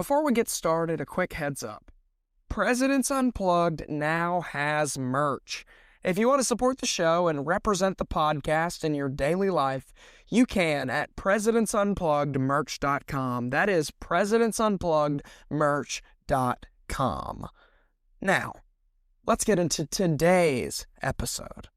Before we get started, a quick heads up. Presidents Unplugged now has merch. If you want to support the show and represent the podcast in your daily life, you can at presidentsunpluggedmerch.com. That is presidentsunpluggedmerch.com. Now, let's get into today's episode.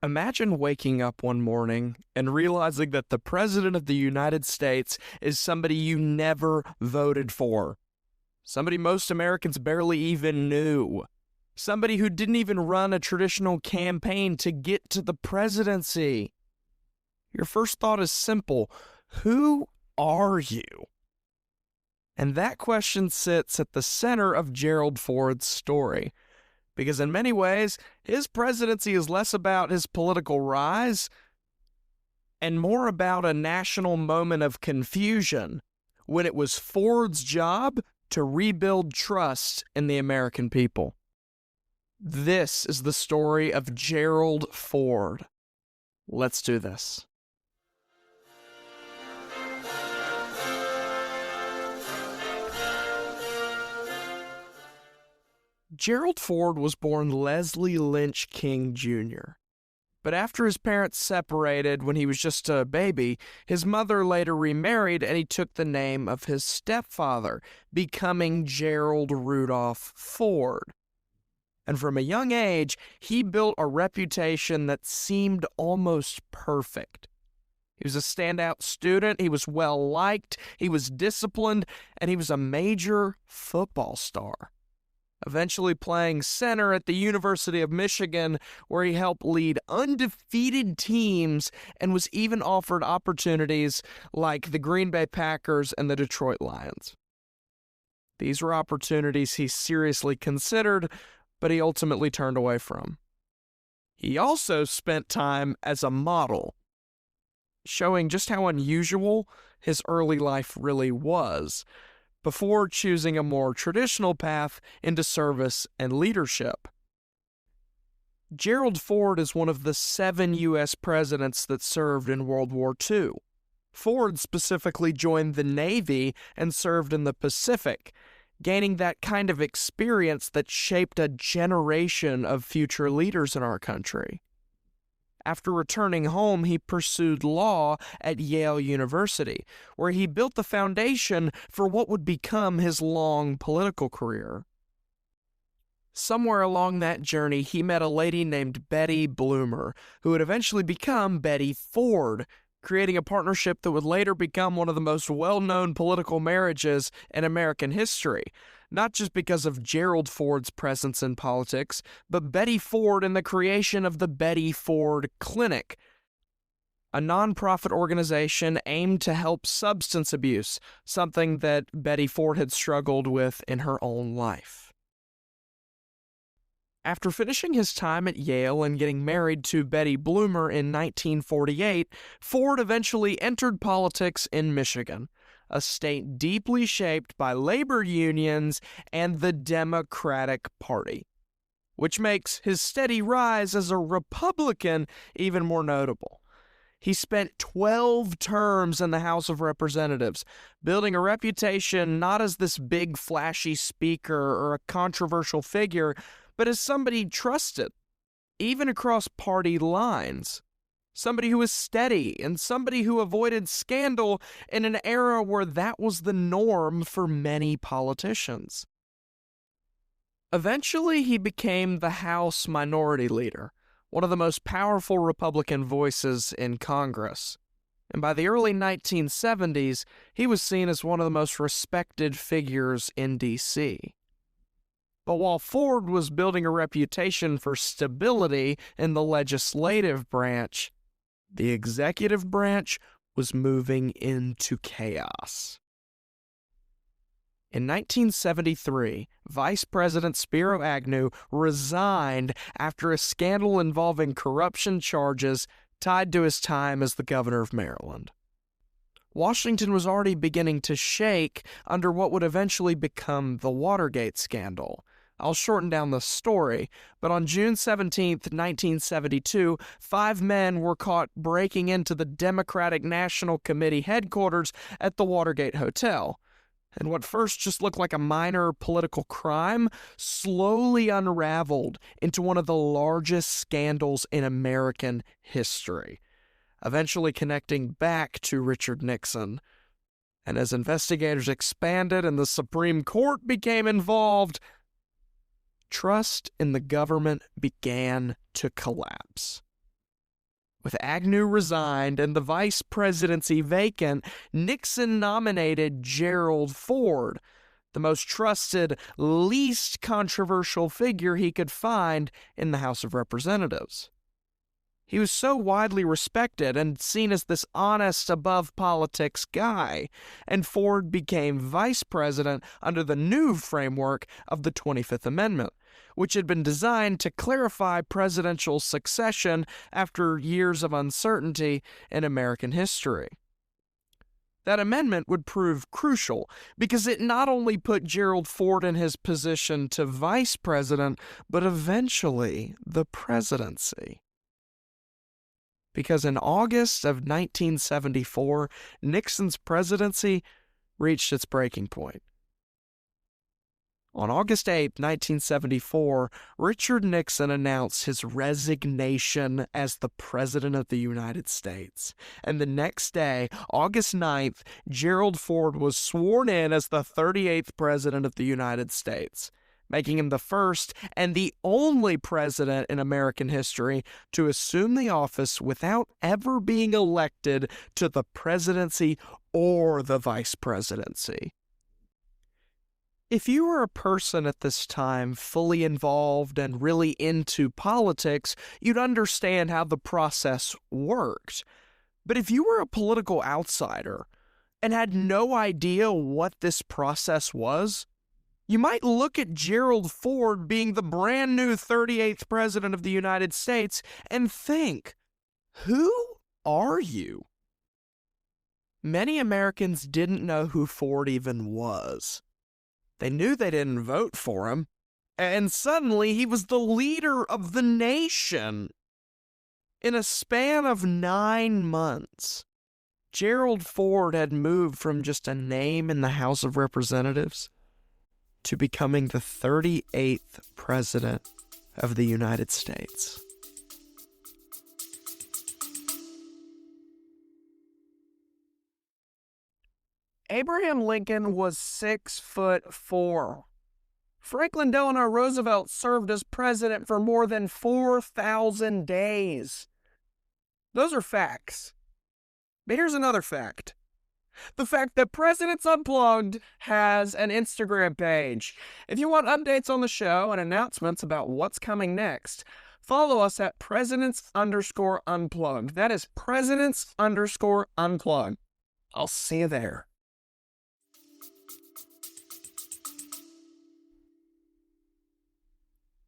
Imagine waking up one morning and realizing that the President of the United States is somebody you never voted for. Somebody most Americans barely even knew. Somebody who didn't even run a traditional campaign to get to the presidency. Your first thought is simple. Who are you? And that question sits at the center of Gerald Ford's story. Because in many ways, his presidency is less about his political rise and more about a national moment of confusion when it was Ford's job to rebuild trust in the American people. This is the story of Gerald Ford. Let's do this. Gerald Ford was born Leslie Lynch King Jr. But after his parents separated when he was just a baby, his mother later remarried and he took the name of his stepfather, becoming Gerald Rudolph Ford. And from a young age, he built a reputation that seemed almost perfect. He was a standout student, he was well-liked, he was disciplined, and he was a major football star. Eventually playing center at the University of Michigan, where he helped lead undefeated teams and was even offered opportunities like the Green Bay Packers and the Detroit Lions. These were opportunities he seriously considered, but he ultimately turned away from. He also spent time as a model, showing just how unusual his early life really was, before choosing a more traditional path into service and leadership. Gerald Ford is one of the 7 U.S. presidents that served in World War II. Ford specifically joined the Navy and served in the Pacific, gaining that kind of experience that shaped a generation of future leaders in our country. After returning home, he pursued law at Yale University, where he built the foundation for what would become his long political career. Somewhere along that journey, he met a lady named Betty Bloomer, who would eventually become Betty Ford, creating a partnership that would later become one of the most well-known political marriages in American history. Not just because of Gerald Ford's presence in politics, but Betty Ford and the creation of the Betty Ford Clinic, a nonprofit organization aimed to help substance abuse, something that Betty Ford had struggled with in her own life. After finishing his time at Yale and getting married to Betty Bloomer in 1948, Ford eventually entered politics in Michigan, a state deeply shaped by labor unions and the Democratic Party, which makes his steady rise as a Republican even more notable. He spent 12 terms in the House of Representatives, building a reputation not as this big flashy speaker or a controversial figure, but as somebody trusted, even across party lines. Somebody who was steady and somebody who avoided scandal in an era where that was the norm for many politicians. Eventually, he became the House Minority Leader, one of the most powerful Republican voices in Congress. And by the early 1970s, he was seen as one of the most respected figures in D.C. But while Ford was building a reputation for stability in the legislative branch, the executive branch was moving into chaos. In 1973, Vice President Spiro Agnew resigned after a scandal involving corruption charges tied to his time as the governor of Maryland. Washington was already beginning to shake under what would eventually become the Watergate scandal. I'll shorten down the story, but on June 17, 1972, 5 men were caught breaking into the Democratic National Committee headquarters at the Watergate Hotel. And what first just looked like a minor political crime slowly unraveled into one of the largest scandals in American history, eventually connecting back to Richard Nixon. And as investigators expanded and the Supreme Court became involved, trust in the government began to collapse. With Agnew resigned and the vice presidency vacant, Nixon nominated Gerald Ford, the most trusted, least controversial figure he could find in the House of Representatives. He was so widely respected and seen as this honest, above-politics guy, and Ford became vice president under the new framework of the 25th Amendment, which had been designed to clarify presidential succession after years of uncertainty in American history. That amendment would prove crucial because it not only put Gerald Ford in his position to vice president, but eventually the presidency. Because in August of 1974, Nixon's presidency reached its breaking point. On August 8, 1974, Richard Nixon announced his resignation as the President of the United States. And the next day, August 9th, Gerald Ford was sworn in as the 38th President of the United States, making him the first and the only president in American history to assume the office without ever being elected to the presidency or the vice presidency. If you were a person at this time fully involved and really into politics, you'd understand how the process worked. But if you were a political outsider and had no idea what this process was, you might look at Gerald Ford being the brand new 38th President of the United States and think, who are you? Many Americans didn't know who Ford even was. They knew they didn't vote for him, and suddenly he was the leader of the nation. In a span of 9 months, Gerald Ford had moved from just a name in the House of Representatives to becoming the 38th President of the United States. Abraham Lincoln was 6'4". Franklin Delano Roosevelt served as president for more than 4,000 days. Those are facts. But here's another fact. The fact that Presidents Unplugged has an Instagram page. If you want updates on the show and announcements about what's coming next, follow us at Presidents_Unplugged. That is Presidents_Unplugged. I'll see you there.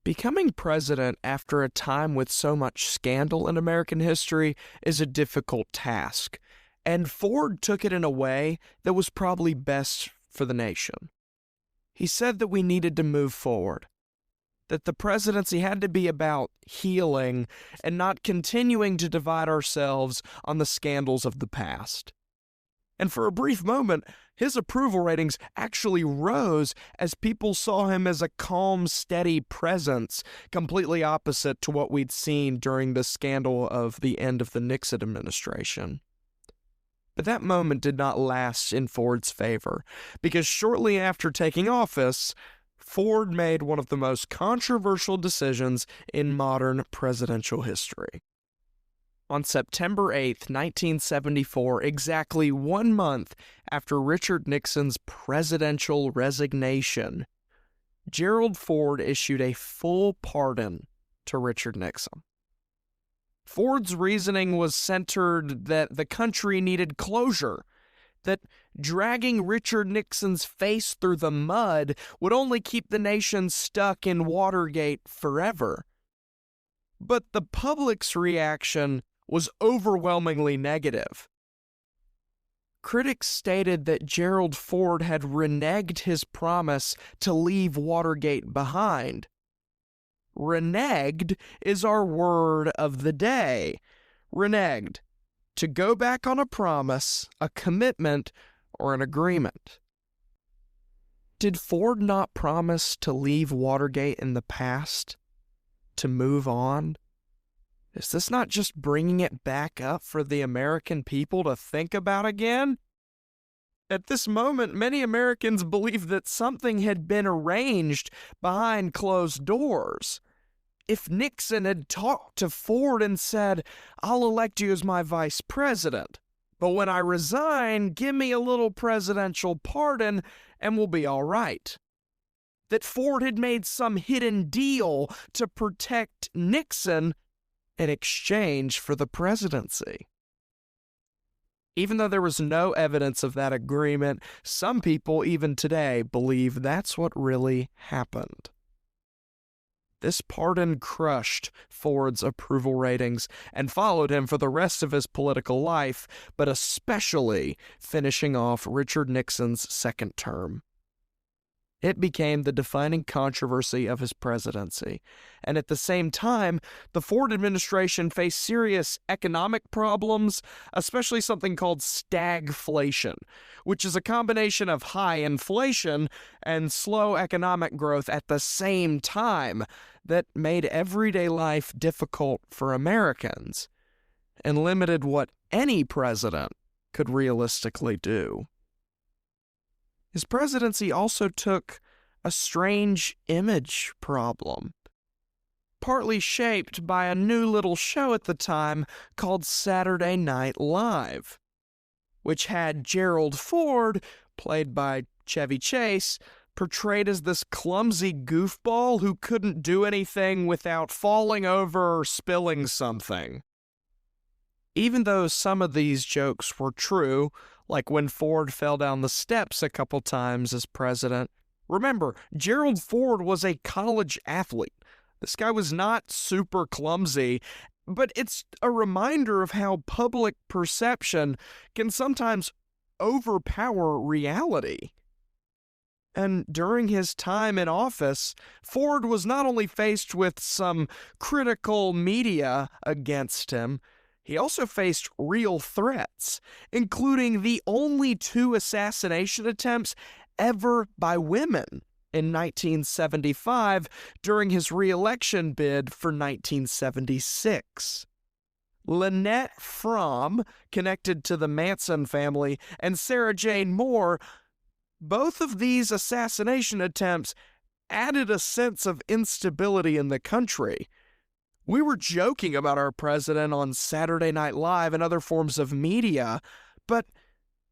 Becoming president after a time with so much scandal in American history is a difficult task, and Ford took it in a way that was probably best for the nation. He said that we needed to move forward, that the presidency had to be about healing and not continuing to divide ourselves on the scandals of the past. And for a brief moment, his approval ratings actually rose as people saw him as a calm, steady presence, completely opposite to what we'd seen during the scandal of the end of the Nixon administration. But that moment did not last in Ford's favor, because shortly after taking office, Ford made one of the most controversial decisions in modern presidential history. On September 8, 1974, exactly 1 month after Richard Nixon's presidential resignation, Gerald Ford issued a full pardon to Richard Nixon. Ford's reasoning was centered that the country needed closure, that dragging Richard Nixon's face through the mud would only keep the nation stuck in Watergate forever. But the public's reaction was overwhelmingly negative. critics stated that Gerald Ford had reneged his promise to leave Watergate behind. Reneged is our word of the day. Reneged, to go back on a promise, a commitment, or an agreement. Did Ford not promise to leave Watergate in the past? To move on? Is this not just bringing it back up for the American people to think about again? At this moment, many Americans believe that something had been arranged behind closed doors. If Nixon had talked to Ford and said, "I'll elect you as my vice president, but when I resign, give me a little presidential pardon and we'll be all right." That Ford had made some hidden deal to protect Nixon in exchange for the presidency. Even though there was no evidence of that agreement, some people even today believe that's what really happened. This pardon crushed Ford's approval ratings and followed him for the rest of his political life, but especially finishing off Richard Nixon's second term. It became the defining controversy of his presidency. And at the same time, the Ford administration faced serious economic problems, especially something called stagflation, which is a combination of high inflation and slow economic growth at the same time that made everyday life difficult for Americans and limited what any president could realistically do. His presidency also took a strange image problem, partly shaped by a new little show at the time called Saturday Night Live, which had Gerald Ford, played by Chevy Chase, portrayed as this clumsy goofball who couldn't do anything without falling over or spilling something. Even though some of these jokes were true, like when Ford fell down the steps a couple times as president. Remember, Gerald Ford was a college athlete. This guy was not super clumsy, but it's a reminder of how public perception can sometimes overpower reality. And during his time in office, Ford was not only faced with some critical media against him, he also faced real threats, including the only 2 assassination attempts ever by women in 1975 during his re-election bid for 1976. Lynette Fromm, connected to the Manson family, and Sarah Jane Moore, both of these assassination attempts added a sense of instability in the country. We were joking about our president on Saturday Night Live and other forms of media, but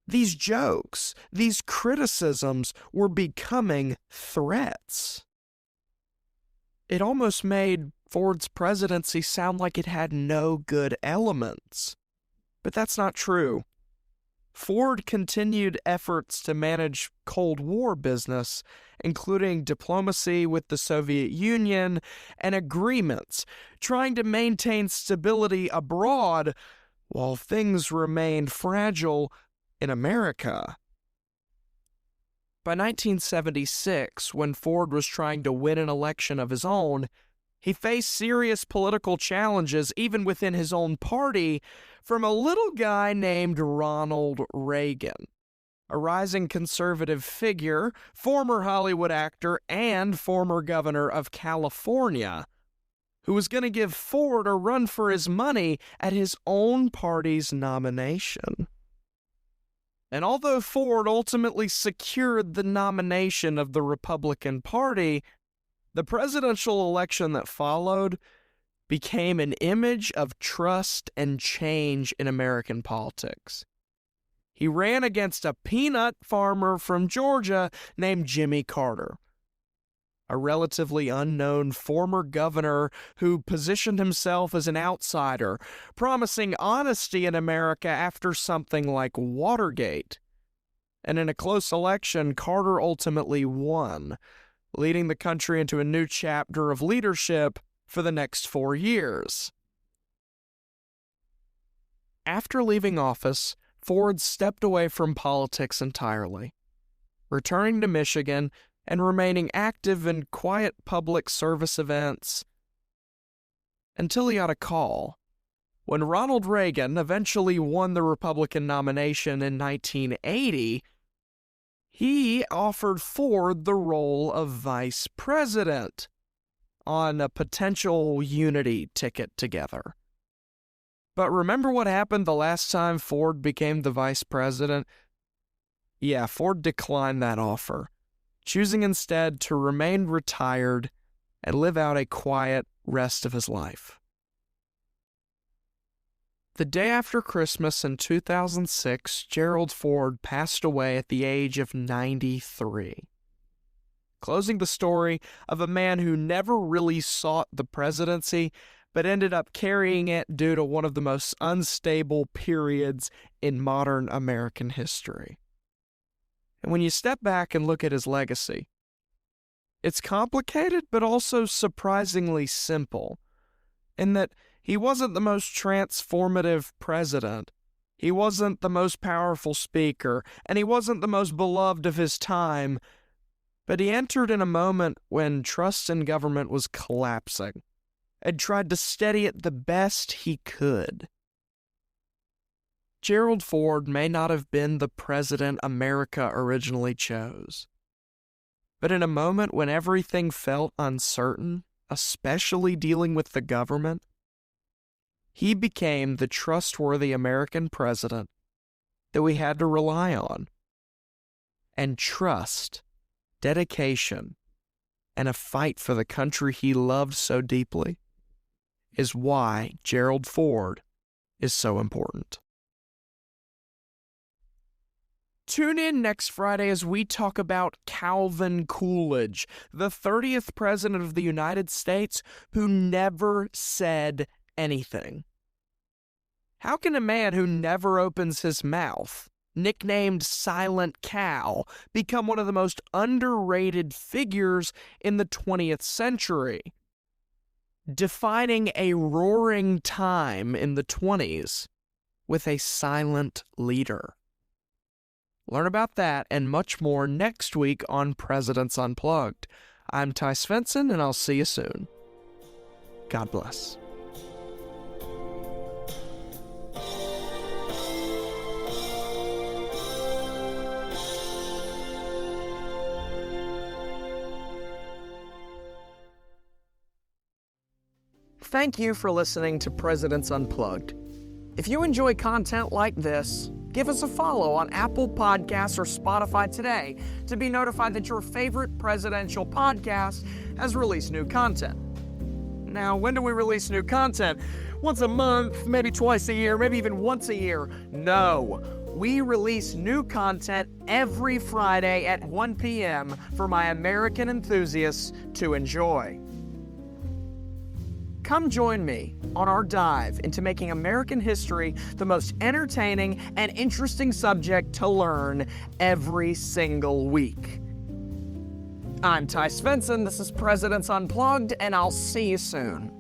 these jokes, these criticisms were becoming threats. It almost made Ford's presidency sound like it had no good elements. But that's not true. Ford continued efforts to manage Cold War business, including diplomacy with the Soviet Union and agreements, trying to maintain stability abroad while things remained fragile in America. By 1976, when Ford was trying to win an election of his own, he faced serious political challenges even within his own party from a little guy named Ronald Reagan, a rising conservative figure, former Hollywood actor, and former governor of California, who was going to give Ford a run for his money at his own party's nomination. And although Ford ultimately secured the nomination of the Republican Party, the presidential election that followed became an image of trust and change in American politics. He ran against a peanut farmer from Georgia named Jimmy Carter, a relatively unknown former governor who positioned himself as an outsider, promising honesty in America after something like Watergate. And in a close election, Carter ultimately won, leading the country into a new chapter of leadership for the next 4 years. After leaving office, Ford stepped away from politics entirely, returning to Michigan and remaining active in quiet public service events until he got a call. When Ronald Reagan eventually won the Republican nomination in 1980, he offered Ford the role of vice president on a potential unity ticket together. But remember what happened the last time Ford became the vice president? Yeah, Ford declined that offer, choosing instead to remain retired and live out a quiet rest of his life. The day after Christmas in 2006, Gerald Ford passed away at the age of 93. Closing the story of a man who never really sought the presidency, but ended up carrying it due to one of the most unstable periods in modern American history. And when you step back and look at his legacy, it's complicated but also surprisingly simple, in that he wasn't the most transformative president, he wasn't the most powerful speaker, and he wasn't the most beloved of his time, but he entered in a moment when trust in government was collapsing, and tried to steady it the best he could. Gerald Ford may not have been the president America originally chose, but in a moment when everything felt uncertain, especially dealing with the government, he became the trustworthy American president that we had to rely on. And trust, dedication, and a fight for the country he loved so deeply is why Gerald Ford is so important. Tune in next Friday as we talk about Calvin Coolidge, the 30th President of the United States who never said anything. How can a man who never opens his mouth, nicknamed Silent Cal, become one of the most underrated figures in the 20th century, defining a roaring time in the 20s with a silent leader? Learn about that and much more next week on Presidents Unplugged. I'm Ty Svensson, and I'll see you soon. God bless. Thank you for listening to Presidents Unplugged. If you enjoy content like this, give us a follow on Apple Podcasts or Spotify today to be notified that your favorite presidential podcast has released new content. Now, when do we release new content? Once a month, maybe twice a year, maybe even once a year? No. We release new content every Friday at 1 p.m. for my American enthusiasts to enjoy. Come join me on our dive into making American history the most entertaining and interesting subject to learn every single week. I'm Ty Svensson, this is Presidents Unplugged, and I'll see you soon.